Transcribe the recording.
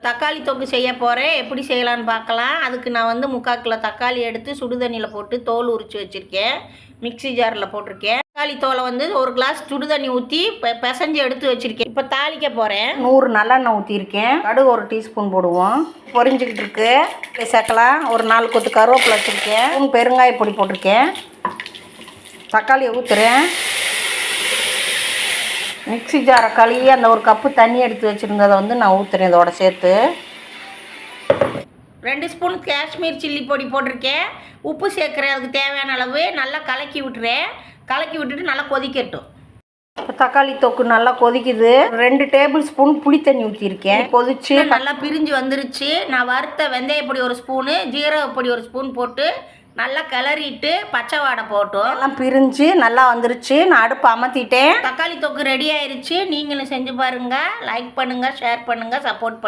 தக்காளி தொக்கு செய்ய போகிறேன். எப்படி செய்யலான்னு பார்க்கலாம். அதுக்கு நான் வந்து 3/4 கிலோ தக்காளி எடுத்து சுடுதண்ணியில் போட்டு தோல் உரித்து வச்சுருக்கேன். மிக்ஸி ஜாரில் போட்டிருக்கேன். தக்காளி தோலை வந்து ஒரு கிளாஸ் சுடுதண்ணி ஊற்றி பிசைஞ்சு எடுத்து வச்சுருக்கேன். இப்போ தாளிக்க போகிறேன். 100 நல்லெண்ணெய் ஊற்றிருக்கேன். கடுகு 1 டீஸ்பூன் போடுவோம். பொரிஞ்சிக்கிட்டு இருக்கு. சேர்க்கலாம். ஒரு 4 கொத்து கருவேப்பிலை வச்சுருக்கேன். பெருங்காய பொடி போட்டிருக்கேன். தக்காளியை ஊற்றுறேன். மிக்ஸி ஜாரை கழுவி அந்த 1 கப்பு தண்ணி எடுத்து வச்சுருந்ததை வந்து நான் ஊற்றுறேன். இதோட சேர்த்து 2 ஸ்பூன் காஷ்மீர் சில்லி பொடி போட்டிருக்கேன். உப்பு சேர்க்குறேன். அதுக்கு தேவையான அளவு நல்லா கலக்கி விட்டுறேன். கலக்கி விட்டுட்டு நல்லா கொதிக்கட்டும். இப்போ தக்காளி தொக்கு நல்லா கொதிக்குது. 2 டேபிள் ஸ்பூன் புளி தண்ணி ஊற்றிருக்கேன். கொதிச்சு நல்லா பிரிஞ்சு வந்துருச்சு. நான் வறுத்த வெந்தயப்பொடி 1 ஸ்பூனு, ஜீரகப்பொடி 1 ஸ்பூன் போட்டு நல்லா கிளறிட்டு பச்சை வாடை போட்டோம். எல்லாம் பிரிஞ்சு நல்லா வந்துருச்சு. நான் அடுப்பு அமர்த்திட்டேன். தக்காளி தொக்கு ரெடி ஆயிடுச்சு. நீங்களும் செஞ்சு பாருங்கள். லைக் பண்ணுங்கள், ஷேர் பண்ணுங்கள், சப்போர்ட் பண்ணுங்கள்.